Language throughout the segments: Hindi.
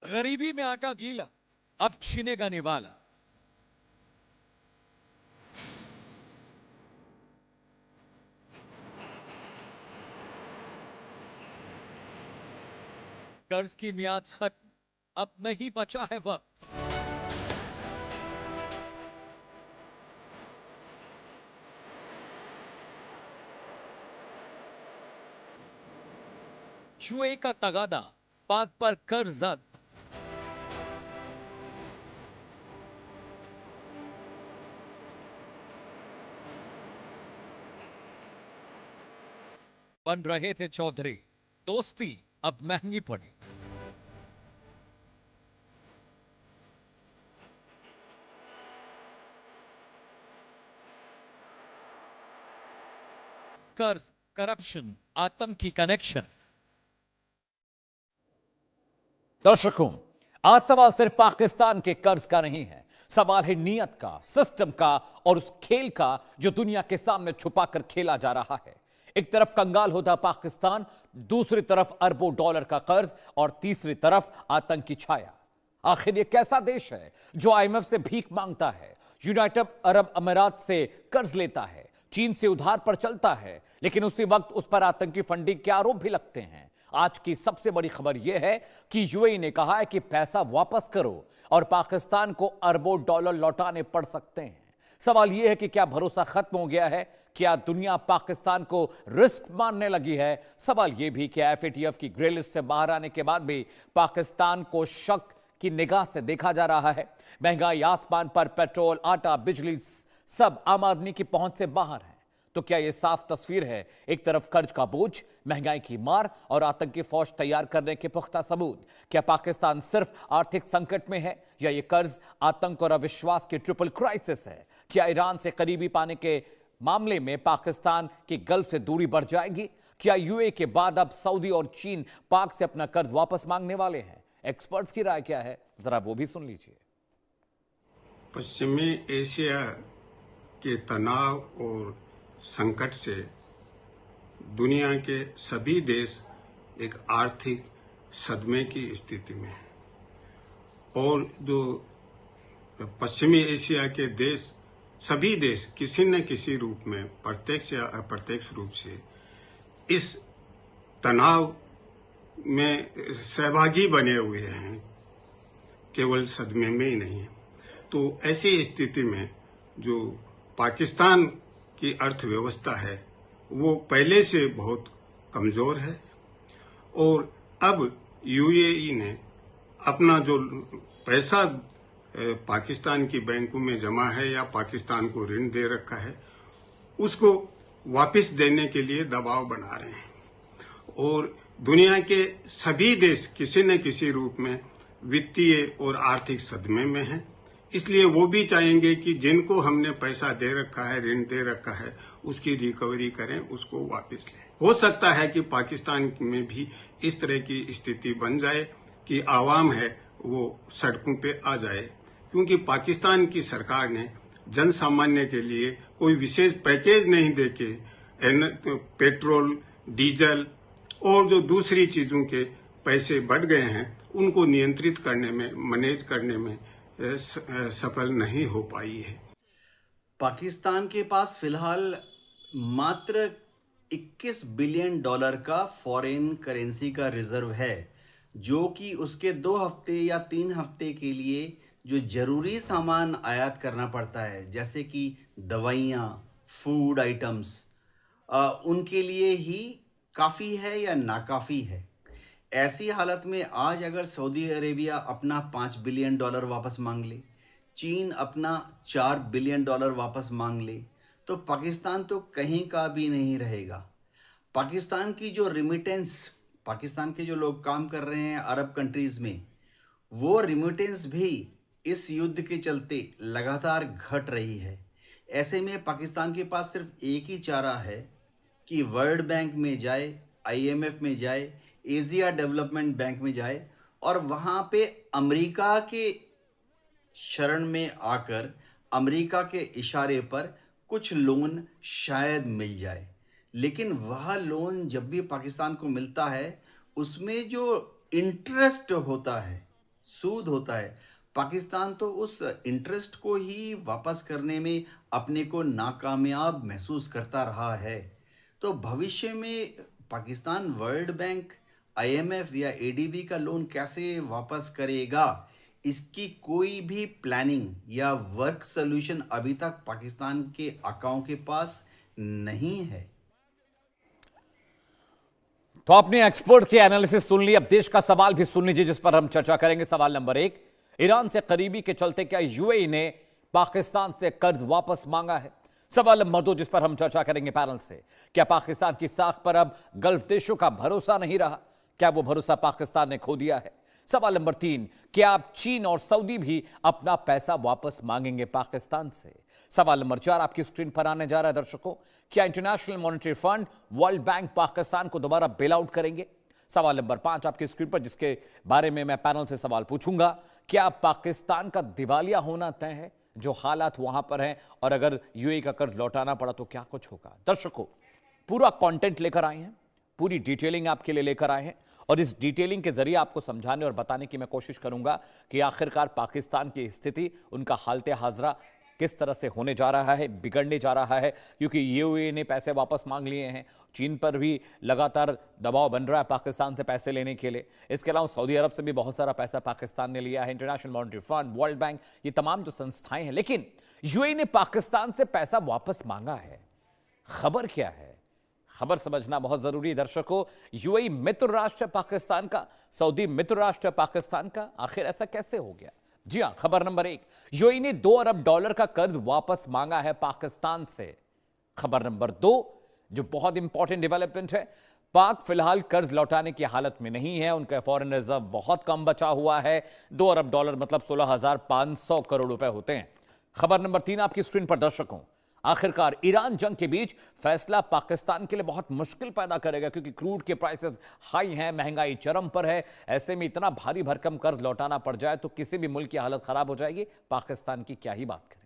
गरीबी में आटा गीला, अब छीनेगा निवाला। कर्ज की मियाद खत्म, अब नहीं बचा है वक्त। जुए का तगादा, पाक पर कर्जद। बन रहे थे चौधरी, दोस्ती अब महंगी पड़ी। कर्ज, करप्शन, आतंक की कनेक्शन। दर्शकों, आज सवाल सिर्फ पाकिस्तान के कर्ज का नहीं है। सवाल है नीयत का, सिस्टम का और उस खेल का जो दुनिया के सामने छुपाकर खेला जा रहा है। एक तरफ कंगाल होता पाकिस्तान, दूसरी तरफ अरबों डॉलर का कर्ज और तीसरी तरफ आतंक की छाया। आखिर ये कैसा देश है जो आईएमएफ से भीख मांगता है, यूनाइटेड अरब अमीरात से कर्ज लेता है, चीन से उधार पर चलता है, लेकिन उसी वक्त उस पर आतंकी फंडिंग के आरोप भी लगते हैं। आज की सबसे बड़ी खबर यह है कि यूएई ने कहा है कि पैसा वापस करो और पाकिस्तान को अरबों डॉलर लौटाने पड़ सकते हैं। सवाल यह है कि क्या भरोसा खत्म हो गया है? क्या दुनिया पाकिस्तान को रिस्क मानने लगी है? सवाल यह भी कि एफएटीएफ की ग्रे लिस्ट से बाहर आने के बाद भी पाकिस्तान को शक की निगाह से देखा जा रहा है। महंगाई आसमान पर, पेट्रोल, आटा, बिजली सब आम आदमी की पहुंच से बाहर है। तो क्या यह साफ तस्वीर है? एक तरफ कर्ज का बोझ, महंगाई की मार और आतंकी फौज तैयार करने के पुख्ता सबूत। क्या पाकिस्तान सिर्फ आर्थिक संकट में है या यह कर्ज, आतंक और अविश्वास की ट्रिपल क्राइसिस है? क्या ईरान से करीबी पाने के मामले में पाकिस्तान की गल्फ से दूरी बढ़ जाएगी? क्या यूएई के बाद अब सऊदी और चीन पाक से अपना कर्ज वापस मांगने वाले हैं? एक्सपर्ट्स की राय क्या है, जरा वो भी सुन लीजिए। पश्चिमी एशिया के तनाव और संकट से दुनिया के सभी देश एक आर्थिक सदमे की स्थिति में हैं और जो पश्चिमी एशिया के देश, सभी देश किसी न किसी रूप में प्रत्यक्ष या अप्रत्यक्ष रूप से इस तनाव में सहभागी बने हुए हैं, केवल सदमे में ही नहीं है। तो ऐसी स्थिति में जो पाकिस्तान की अर्थव्यवस्था है वो पहले से बहुत कमजोर है और अब यूएई ने अपना जो पैसा पाकिस्तान की बैंकों में जमा है या पाकिस्तान को ऋण दे रखा है उसको वापस देने के लिए दबाव बना रहे हैं और दुनिया के सभी देश किसी न किसी रूप में वित्तीय और आर्थिक सदमे में हैं। इसलिए वो भी चाहेंगे कि जिनको हमने पैसा दे रखा है, ऋण दे रखा है, उसकी रिकवरी करें, उसको वापस लें। हो सकता है कि पाकिस्तान में भी इस तरह की स्थिति बन जाए कि आवाम है वो सड़कों पे आ जाए, क्योंकि पाकिस्तान की सरकार ने जन सामान्य के लिए कोई विशेष पैकेज नहीं देके पेट्रोल, डीजल और जो दूसरी चीजों के पैसे बढ़ गए हैं उनको नियंत्रित करने में, मैनेज करने में सफल नहीं हो पाई है। पाकिस्तान के पास फिलहाल मात्र 21 बिलियन डॉलर का फॉरेन करेंसी का रिजर्व है, जो कि उसके 2 हफ्ते या 3 हफ्ते के लिए जो जरूरी सामान आयात करना पड़ता है, जैसे कि दवाइयाँ, फूड आइटम्स, उनके लिए ही काफ़ी है या नाकाफ़ी है। ऐसी हालत में आज अगर सऊदी अरेबिया अपना 5 बिलियन डॉलर वापस मांग ले, चीन अपना 4 बिलियन डॉलर वापस मांग ले, तो पाकिस्तान तो कहीं का भी नहीं रहेगा। पाकिस्तान की जो रिमिटेंस, पाकिस्तान के जो लोग काम कर रहे हैं अरब कंट्रीज़ में, वो रिमिटेंस भी इस युद्ध के चलते लगातार घट रही है। ऐसे में पाकिस्तान के पास सिर्फ एक ही चारा है कि वर्ल्ड बैंक में जाए, आईएमएफ में जाए, एशिया डेवलपमेंट बैंक में जाए और वहाँ पे अमेरिका के शरण में आकर अमेरिका के इशारे पर कुछ लोन शायद मिल जाए। लेकिन वह लोन जब भी पाकिस्तान को मिलता है उसमें जो इंटरेस्ट होता है, सूद होता है, पाकिस्तान तो उस इंटरेस्ट को ही वापस करने में अपने को नाकामयाब महसूस करता रहा है। तो भविष्य में पाकिस्तान वर्ल्ड बैंक, आईएमएफ या एडीबी का लोन कैसे वापस करेगा, इसकी कोई भी प्लानिंग या वर्क सॉल्यूशन अभी तक पाकिस्तान के आकाओं के पास नहीं है। तो आपने एक्सपर्ट की एनालिसिस सुन ली, अब देश का सवाल भी सुन लीजिए जिस पर हम चर्चा करेंगे। सवाल नंबर 1, ईरान से करीबी के चलते क्या यूएई ने पाकिस्तान से कर्ज वापस मांगा है? सवाल नंबर 2 जिस पर हम चर्चा करेंगे पैनल से, क्या पाकिस्तान की साख पर अब गल्फ देशों का भरोसा नहीं रहा? क्या वो भरोसा पाकिस्तान ने खो दिया है? सवाल नंबर 3, क्या अब चीन और सऊदी भी अपना पैसा वापस मांगेंगे पाकिस्तान से? सवाल नंबर 4 आपकी स्क्रीन पर आने जा रहा है दर्शकों, क्या international monetary fund, world bank Pakistan को दोबारा बेल आउट करेंगे? सवाल नंबर 5 आपकी स्क्रीन पर, जिसके बारे में मैं पैनल से सवाल पूछूंगा, क्या पाकिस्तान का दिवालिया होना तय है? जो हालात वहां पर हैं, और अगर यूएई का कर्ज लौटाना पड़ा तो क्या कुछ होगा? दर्शकों, पूरा कंटेंट लेकर आए हैं, पूरी डिटेलिंग आपके लिए लेकर आए हैं, और इस डिटेलिंग के जरिए आपको समझाने और बताने की मैं कोशिश करूंगा कि आखिरकार पाकिस्तान की स्थिति, उनका हालत हाजरा किस तरह से होने जा रहा है, बिगड़ने जा रहा है, क्योंकि यूएई ने पैसे वापस मांग लिए हैं, चीन पर भी लगातार दबाव बन रहा है पाकिस्तान से पैसे लेने के लिए। इसके अलावा सऊदी अरब से भी बहुत सारा पैसा पाकिस्तान ने लिया है, international monetary fund, world bank, ये तमाम जो संस्थाएं हैं। लेकिन यूएई ने पाकिस्तान से पैसा वापस मांगा है, खबर क्या है? खबर समझना बहुत जरूरी है दर्शकों। यूएई मित्र राष्ट्र पाकिस्तान का, सऊदी मित्र राष्ट्र पाकिस्तान का, आखिर ऐसा कैसे हो गया? जी हां, खबर नंबर 1, यूएई ने $2 अरब का कर्ज वापस मांगा है पाकिस्तान से। खबर नंबर 2, जो बहुत इंपॉर्टेंट डेवलपमेंट है, पाक फिलहाल कर्ज लौटाने की हालत में नहीं है, उनका फॉरेन रिजर्व बहुत कम बचा हुआ है। $2 अरब मतलब 16,500 करोड़ रुपए होते हैं। खबर नंबर 3 आपकी स्क्रीन पर दर्शकों, आखिरकार ईरान जंग के बीच फैसला पाकिस्तान के लिए बहुत मुश्किल पैदा करेगा, क्योंकि क्रूड के प्राइसेस हाई हैं, महंगाई चरम पर है। ऐसे में इतना भारी भरकम कर्ज लौटाना पड़ जाए तो किसी भी मुल्क की हालत खराब हो जाएगी, पाकिस्तान की क्या ही बात करें।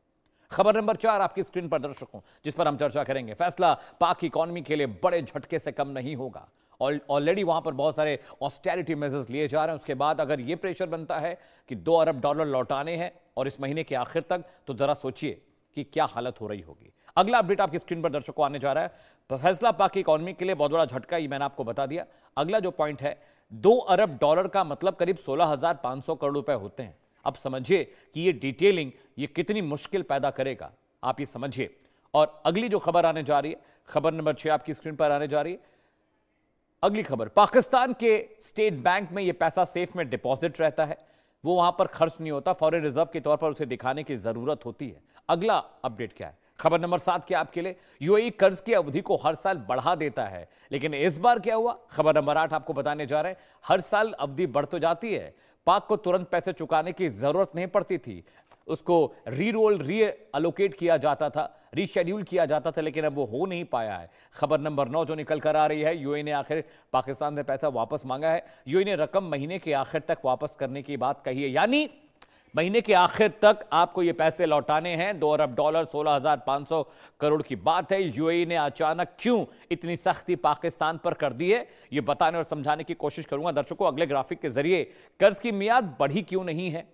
खबर नंबर 4 आपकी स्क्रीन पर दर्शकों, जिस पर हम चर्चा करेंगे, फैसला पाक इकोनॉमी के लिए बड़े झटके से कम नहीं होगा। ऑलरेडी वहां पर बहुत सारे ऑस्टेरिटी मेजर्स लिए जा रहे हैं, उसके बाद अगर यह प्रेशर बनता है कि $2 अरब लौटाने हैं और इस महीने के आखिर तक, तो जरा सोचिए कि क्या हालत हो रही होगी। अगला अपडेट आपकी स्क्रीन पर दर्शकों आने जा रहा है, फैसला पाक की इकोनॉमी के लिए बहुत बड़ा झटका, ये मैंने आपको बता दिया। अगला जो पॉइंट है, $2 अरब का मतलब करीब 16,500 करोड़ रुपए होते हैं। अब समझिए कि ये डिटेलिंग ये कितनी मुश्किल पैदा करेगा, आप ये समझिए। और अगली जो खबर आने जा रही है, खबर नंबर 6 आपकी स्क्रीन पर आने जा रही है। अगली खबर, पाकिस्तान के स्टेट बैंक में ये पैसा सेफ में डिपॉजिट रहता है, वो वहां पर खर्च नहीं होता, फॉरेन रिजर्व के तौर पर उसे दिखाने की जरूरत होती है। अगला अपडेट क्या है? खबर नंबर 7 क्या आपके लिए, यूएई कर्ज की अवधि को हर साल बढ़ा देता है, लेकिन इस बार क्या हुआ? खबर नंबर 8 आपको बताने जा रहे हैं। हर साल अवधि बढ़ तो जाती है, पाक को तुरंत पैसे चुकाने की जरूरत नहीं पड़ती थी, उसको री अलोकेट किया जाता था, रीशेड्यूल किया जाता था, लेकिन अब वो हो नहीं पाया है। खबर नंबर 9 जो निकल कर आ रही है, यूएई ने आखिर पाकिस्तान से पैसा वापस मांगा है। यूएई ने रकम महीने के आखिर तक वापस करने की बात कही है, यानी महीने के आखिर तक आपको ये पैसे लौटाने हैं। $2 अरब 16,500 करोड़ की बात है। यूएई ने अचानक क्यों इतनी सख्ती पाकिस्तान पर कर दी है, ये बताने और समझाने की कोशिश करूंगा दर्शकों अगले ग्राफिक के जरिए। कर्ज की मियाद बढ़ी क्यों नहीं है?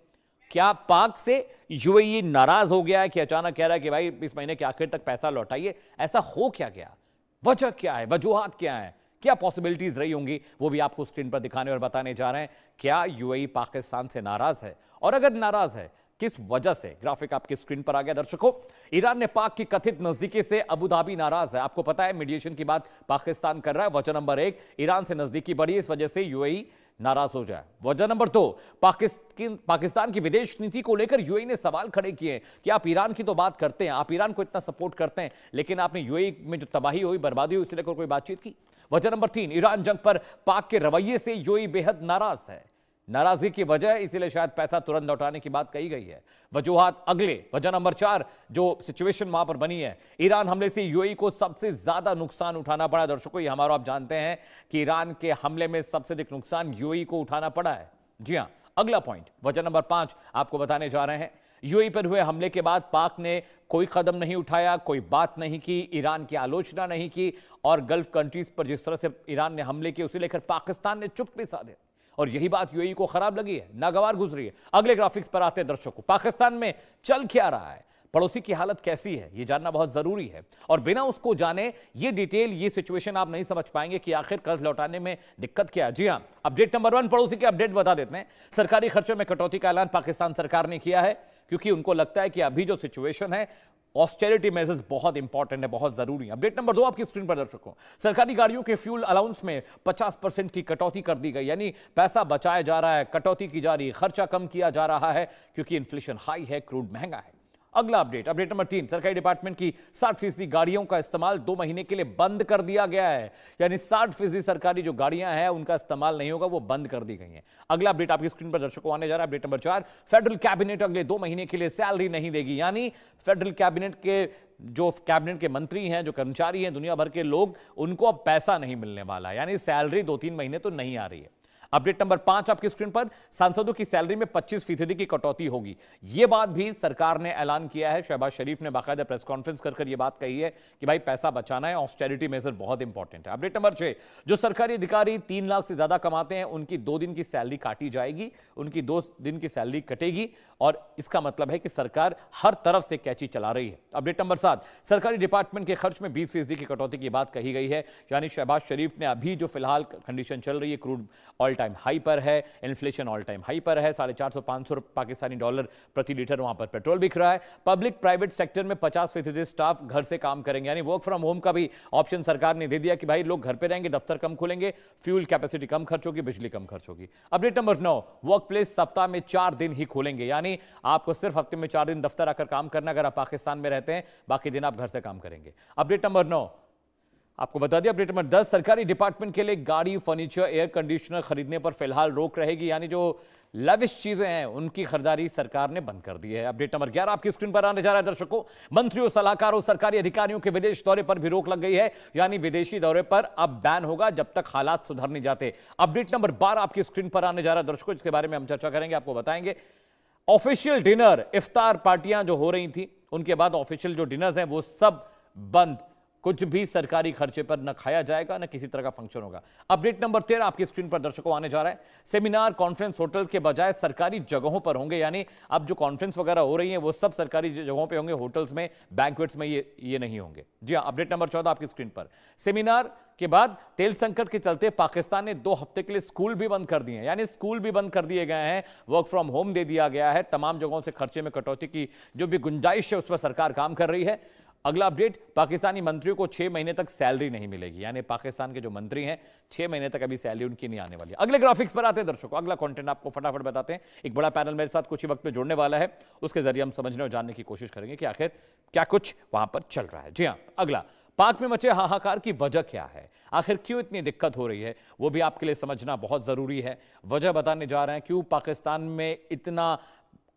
क्या पाक से यूएई नाराज हो गया है कि अचानक कह रहा है कि भाई इस महीने के आखिर तक पैसा लौटाइए? ऐसा हो क्या गया? वजह क्या है? वजूहात क्या है? क्या पॉसिबिलिटीज रही होंगी, वो भी आपको स्क्रीन पर दिखाने और बताने जा रहे हैं। क्या यूएई पाकिस्तान से नाराज है, और अगर नाराज है किस वजह से? ग्राफिक आपकी स्क्रीन पर आ गया दर्शकों। ईरान ने पाक की कथित नजदीकी से अबू धाबी नाराज है। आपको पता है मीडिएशन की बात पाकिस्तान कर रहा है। वजह नंबर 1, ईरान से नजदीकी बढ़ी, इस वजह से यूएई नाराज हो जाए। वजह नंबर 2, पाकिस्तान की विदेश नीति को लेकर यूएई ने सवाल खड़े किए कि आप ईरान की तो बात करते हैं, आप ईरान को इतना सपोर्ट करते हैं, लेकिन आपने यूएई में जो तबाही हुई, बर्बादी हुई, इसे लेकर कोई बातचीत की? वजह नंबर 3, ईरान जंग पर पाक के रवैये से यूएई बेहद नाराज है। नाराजगी की वजह इसीलिए शायद पैसा तुरंत लौटाने की बात कही गई है। वजूहात अगले। वजह नंबर 4, जो सिचुएशन वहां पर बनी है, ईरान हमले से यूएई को सबसे ज्यादा नुकसान उठाना पड़ा। दर्शकों ये हमारा आप जानते हैं कि ईरान के हमले में सबसे अधिक नुकसान यूएई को उठाना पड़ा है। जी हां, अगला पॉइंट वजह नंबर 5 आपको बताने जा रहे हैं। यूएई पर हुए हमले के बाद पाक ने कोई कदम नहीं उठाया, कोई बात नहीं की, ईरान की आलोचना नहीं की, और गल्फ कंट्रीज पर जिस तरह से ईरान ने हमले किए उसे लेकर पाकिस्तान ने चुप्पी साधे। और यही बात यूएई को खराब लगी है, नागवार गुजरी है। अगले ग्राफिक्स पर आते हैं दर्शकों, पाकिस्तान में चल क्या रहा है, पड़ोसी की हालत कैसी है, यह जानना बहुत जरूरी है। और बिना उसको जाने ये डिटेल, ये सिचुएशन आप नहीं समझ पाएंगे कि आखिर कर्ज लौटाने में दिक्कत क्या है। जी हां, अपडेट नंबर 1, पड़ोसी के अपडेट बता देते हैं। सरकारी खर्चों में कटौती का ऐलान पाकिस्तान सरकार ने किया है, क्योंकि उनको लगता है कि अभी जो सिचुएशन है, ऑस्टेरिटी मेजर्स बहुत इंपॉर्टेंट है, बहुत जरूरी है। अपडेट नंबर 2 आपकी स्क्रीन पर दर्शकों, सरकारी गाड़ियों के फ्यूल अलाउंस में 50% की कटौती कर दी गई, यानी पैसा बचाया जा रहा है, कटौती की जा रही है, खर्चा कम किया जा रहा है, क्योंकि इन्फ्लेशन हाई है, क्रूड महंगा है। अगला अपडेट, अपडेट नंबर 3, सरकारी डिपार्टमेंट की 60% गाड़ियों का इस्तेमाल 2 महीने के लिए बंद कर दिया गया है, यानी 60% सरकारी जो गाड़ियां हैं उनका इस्तेमाल नहीं होगा, वो बंद कर दी गई हैं। अगला अपडेट आपकी स्क्रीन पर दर्शकों आने जा रहा है, अपडेट नंबर 4, फेडरल कैबिनेट अगले 2 महीने के लिए सैलरी नहीं देगी, यानी फेडरल कैबिनेट के जो कैबिनेट के मंत्री हैं, जो कर्मचारी हैं, दुनिया भर के लोग, उनको अब पैसा नहीं मिलने वाला, यानी सैलरी 2-3 महीने तो नहीं आ रही है। अपडेट नंबर 5 आपकी स्क्रीन पर, सांसदों की सैलरी में 25% की कटौती होगी, यह बात भी सरकार ने ऐलान किया है। शहबाज शरीफ ने बाकायदा प्रेस कॉन्फ्रेंस कर यह बात कही है कि भाई पैसा बचाना है, ऑस्टेरिटी मेजर बहुत इंपॉर्टेंट है। अपडेट नंबर 6, जो सरकारी अधिकारी 3 लाख से ज्यादा कमाते हैं उनकी 2 दिन की सैलरी काटी जाएगी, उनकी 2 दिन की सैलरी कटेगी, और इसका मतलब है कि सरकार हर तरफ से कैची चला रही है। अपडेट नंबर 7, सरकारी डिपार्टमेंट के खर्च में 20% की कटौती की बात कही गई है, यानी शहबाज शरीफ ने अभी जो फिलहाल कंडीशन चल रही है, क्रूड ऑल टाइम हाई पर है, इन्फ्लेशन ऑल टाइम हाई पर है, 450-500 पाकिस्तानी डॉलर प्रति लीटर वहां पर पेट्रोल बिक रहा है। पब्लिक प्राइवेट सेक्टर में 50% स्टाफ घर से काम करेंगे, यानी वर्क फ्रॉम होम का भी ऑप्शन सरकार ने दे दिया कि भाई लोग घर पे रहेंगे, दफ्तर कम खुलेंगे, फ्यूल कैपेसिटी कम खर्च होगी, बिजली कम खर्च होगी। अपडेट नंबर 9, वर्क प्लेस सप्ताह में 4 दिन ही खोलेंगे, यानी आपको सिर्फ हफ्ते में 4 दिन दफ्तर आकर काम करना अगर आप पाकिस्तान में रहते हैं, बाकी दिन आप घर से काम करेंगे। अपडेट नंबर 9 आपको बता दिया। अपडेट नंबर 10, सरकारी डिपार्टमेंट के लिए गाड़ी, फर्नीचर, एयर कंडीशनर खरीदने पर फिलहाल रोक रहेगी, यानी जो लविश चीजें हैं उनकी खरीदारी सरकार ने बंद कर दी है। अपडेट नंबर 11 आपकी स्क्रीन पर आने जा रहा है दर्शकों, मंत्रियों, सलाहकारों, सरकारी अधिकारियों के विदेश दौरे पर भी रोक लग गई है, यानी विदेशी दौरे पर अब बैन होगा जब तक हालात सुधर नहीं जाते। अपडेट नंबर 12 आपकी स्क्रीन पर आने जा रहा है दर्शकों, इसके बारे में हम चर्चा करेंगे, आपको बताएंगे। ऑफिशियल डिनर, इफ्तार पार्टियां जो हो रही थी, उनके बाद ऑफिशियल जो डिनर्स हैं वो सब बंद, कुछ भी सरकारी खर्चे पर न खाया जाएगा, न किसी तरह का फंक्शन होगा। अपडेट नंबर 13 आपकी स्क्रीन पर दर्शकों आने जा रहा है, सेमिनार, कॉन्फ्रेंस होटल के बजाय सरकारी जगहों पर होंगे, यानी अब जो कॉन्फ्रेंस वगैरह हो रही है वो सब सरकारी जगहों पे होंगे, होटल्स में, बैंक्वेट्स में ये नहीं होंगे। जी हां, अपडेट नंबर 14 आपकी स्क्रीन पर, सेमिनार के बाद तेल संकट के चलते पाकिस्तान ने 2 हफ्ते के लिए स्कूल भी बंद कर दिए हैं, यानी स्कूल भी बंद कर दिए गए हैं, वर्क फ्रॉम होम दे दिया गया है, तमाम जगहों से खर्चे में कटौती की जो भी गुंजाइश है उस पर सरकार काम कर रही है। अगला अपडेट, पाकिस्तानी मंत्रियों को 6 महीने तक सैलरी नहीं मिलेगी, यानी पाकिस्तान के जो मंत्री हैं 6 महीने तक अभी सैलरी उनकी नहीं आने वाली। अगले ग्राफिक्स पर आते हैं दर्शकों, अगला कंटेंट आपको फटाफट बताते हैं। एक बड़ा पैनल मेरे साथ कुछ ही वक्त में जुड़ने वाला है, उसके जरिए हम समझने और जानने की कोशिश करेंगे कि आखिर क्या कुछ वहां पर चल रहा है। जी हां, अगला, पाक में मचे हाहाकार की वजह क्या है, आखिर क्यों इतनी दिक्कत हो रही है, वो भी आपके लिए समझना बहुत जरूरी है। वजह बताने जा रहे हैं क्यों पाकिस्तान में इतना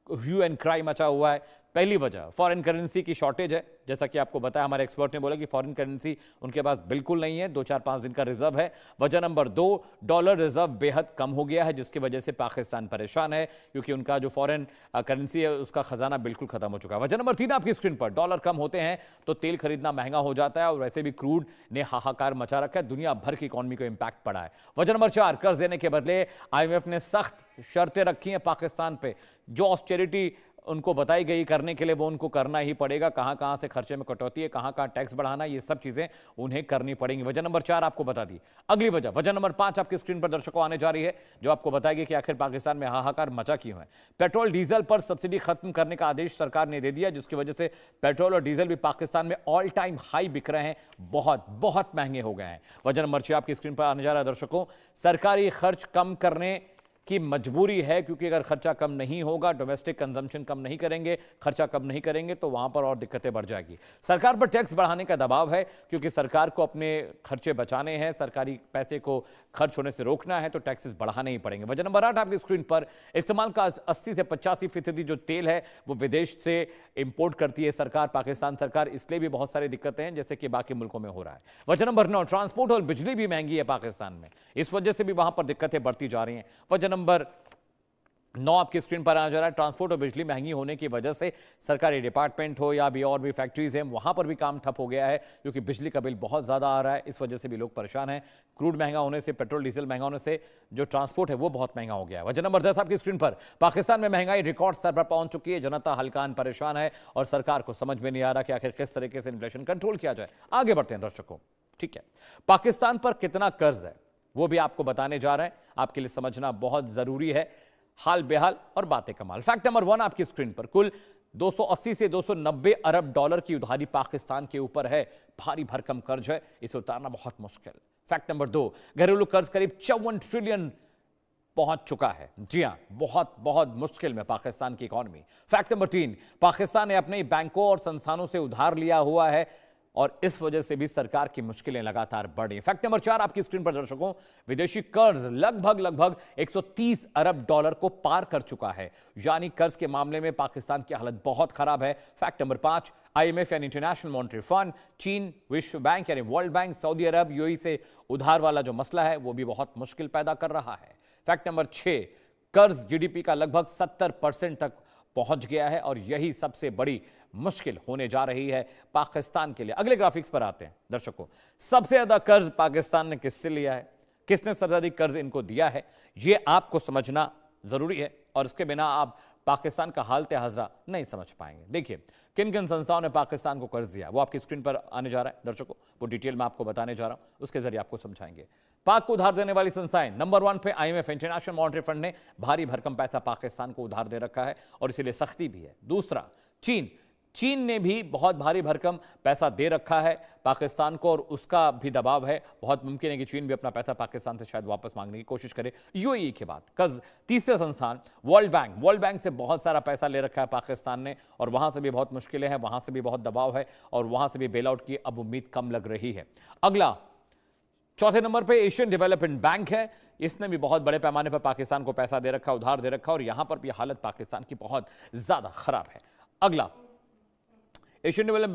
ह्यू एंड क्राई मचा हुआ है। पहली वजह फॉरेन करेंसी की शॉर्टेज है, जैसा कि आपको बताया, हमारे एक्सपर्ट ने बोला कि फॉरेन करेंसी उनके पास बिल्कुल नहीं है, 2-4-5 दिन का रिजर्व है। वजह नंबर 2, डॉलर रिजर्व बेहद कम हो गया है, जिसकी वजह से पाकिस्तान परेशान है, क्योंकि उनका जो फॉरेन करेंसी है उसका खजाना बिल्कुल खत्म हो चुका है। वजह नंबर 3 आपकी स्क्रीन पर, डॉलर कम होते हैं तो तेल खरीदना महंगा हो जाता है, और वैसे भी क्रूड ने हाहाकार मचा रखा है, दुनिया भर की इकॉनमी को इंपैक्ट पड़ा है। वजह नंबर 4, कर्ज देने के बदले IMF ने सख्त शर्तें रखी हैं पाकिस्तान पे, जो ऑस्टेरिटी उनको बताई गई करने के लिए वो उनको करना ही पड़ेगा, कहां से खर्चे में कटौती है, कहां टैक्स बढ़ाना, ये सब चीजें उन्हें करनी पड़ेंगी। वजह नंबर 4 आपको बता दी। अगली वजह नंबर 5 आपकी स्क्रीन पर दर्शकों आने जा रही है, जो आपको बताएगी कि आखिर पाकिस्तान में हाहाकार मचा क्यों है। पेट्रोल डीजल पर सब्सिडी खत्म करने का आदेश सरकार ने दे दिया, जिसकी वजह से पेट्रोल और डीजल भी पाकिस्तान में ऑल टाइम हाई बिक रहे हैं, बहुत महंगे हो गए हैं। वजह नंबर 6 आपकी स्क्रीन पर आने जा रहा है दर्शकों, सरकारी खर्च कम करने की मजबूरी है, क्योंकि अगर खर्चा कम नहीं होगा, डोमेस्टिक कंजम्पशन कम नहीं करेंगे, खर्चा कम नहीं करेंगे, तो वहां पर और दिक्कतें बढ़ जाएगी। सरकार पर टैक्स बढ़ाने का दबाव है, क्योंकि सरकार को अपने खर्चे बचाने हैं, सरकारी पैसे को खर्च होने से रोकना है, तो टैक्सेस बढ़ाने ही पड़ेंगे। वजह नंबर 8 आपकी स्क्रीन पर, इस्तेमाल का 80 से 85% जो तेल है वो विदेश से इंपोर्ट करती है सरकार, पाकिस्तान सरकार, इसलिए भी बहुत सारी दिक्कतें हैं, जैसे कि बाकी मुल्कों में हो रहा है। वजह नंबर 9, ट्रांसपोर्ट और बिजली भी महंगी है पाकिस्तान में, इस वजह से भी वहां पर दिक्कतें बढ़ती जा रही हैं। वजह नंबर 9 आपकी स्क्रीन पर आ जा रहा है। ट्रांसपोर्ट और बिजली महंगी होने की वजह से सरकारी डिपार्टमेंट हो या भी और भी फैक्ट्रीज हैं, वहां पर भी काम ठप हो गया है क्योंकि बिजली का बिल बहुत ज्यादा आ रहा है। इस वजह से भी लोग परेशान हैं। क्रूड महंगा होने से, पेट्रोल डीजल महंगा होने से जो ट्रांसपोर्ट है वो बहुत महंगा हो गया है। वजह नंबर 10 आपकी स्क्रीन पर, पाकिस्तान में महंगाई रिकॉर्ड स्तर पर पहुंच चुकी है। जनता हल्कान परेशान है और सरकार को समझ में नहीं आ रहा कि आखिर किस तरीके से इन्फ्लेशन कंट्रोल किया जाए। आगे बढ़ते हैं दर्शकों। ठीक है, पाकिस्तान पर कितना कर्ज है वो भी आपको बताने जा रहे हैं। आपके लिए समझना बहुत जरूरी है। हाल बेहाल और बातें कमाल। फैक्ट नंबर 1 आपकी स्क्रीन पर, कुल 280 से 290 अरब डॉलर की उधारी पाकिस्तान के ऊपर है। भारी भरकम कर्ज है, इसे उतारना बहुत मुश्किल। फैक्ट नंबर 2, घरेलू कर्ज करीब 54 ट्रिलियन पहुंच चुका है। जी हां, बहुत बहुत मुश्किल में पाकिस्तान की इकॉनमी। फैक्ट नंबर 3, पाकिस्तान ने अपने बैंकों और संस्थानों से उधार लिया हुआ है और इस वजह से भी सरकार की मुश्किलें लगातार बढ़ रही हैं। फैक्ट नंबर 4 आपकी स्क्रीन पर दर्शकों, विदेशी कर्ज लगभग 130 अरब डॉलर को पार कर चुका है। यानी कर्ज के मामले में पाकिस्तान की हालत बहुत खराब है। फैक्ट नंबर 5, आईएमएफ यानी इंटरनेशनल मॉनेटरी फंड, चीन, विश्व बैंक यानी वर्ल्ड बैंक, सऊदी अरब, यूएई से उधार वाला जो मसला है वो भी बहुत मुश्किल पैदा कर रहा है। फैक्ट नंबर 6, कर्ज जीडीपी का लगभग 70% तक पहुंच गया है और यही सबसे बड़ी मुश्किल होने जा रही है पाकिस्तान के लिए। अगले ग्राफिक्स पर आते हैं दर्शकों। सबसे ज्यादा कर्ज पाकिस्तान ने किससे लिया है, किसने सबसे अधिक कर्ज इनको दिया है, यह आपको समझना जरूरी है और इसके बिना आप पाकिस्तान का हालत हाजरा नहीं समझ पाएंगे। देखिए किन किन संस्थाओं ने पाकिस्तान को कर्ज दिया, वो आपकी स्क्रीन पर आने जा रहा है दर्शकों। वो डिटेल में आपको बताने जा रहा हूं, उसके जरिए आपको समझाएंगे। पाक को उधार देने वाली संस्थाएं, नंबर 1 पे आईएमएफ इंटरनेशनल मॉनेटरी फंड ने भारी भरकम पैसा पाकिस्तान को उधार दे रखा है और इसीलिए सख्ती भी है। दूसरा, चीन ने भी बहुत भारी भरकम पैसा दे रखा है पाकिस्तान को और उसका भी दबाव है। बहुत मुमकिन है कि चीन भी अपना पैसा पाकिस्तान से शायद वापस मांगने की कोशिश करे। यूएई के बाद कर्ज, तीसरा संस्थान वर्ल्ड बैंक से बहुत सारा पैसा ले रखा है पाकिस्तान ने और वहां से भी बहुत मुश्किलें हैं, वहां से भी बहुत दबाव है और वहां से भी बेल आउट की अब उम्मीद कम लग रही है। अगला, चौथे नंबर पे एशियन डेवलपमेंट बैंक है। इसने भी बहुत बड़े पैमाने पर पाकिस्तान को पैसा दे रखा, उधार दे रखा और यहां पर भी हालत पाकिस्तान की बहुत ज्यादा खराब है। अगला, एशियन डेवलपमेंट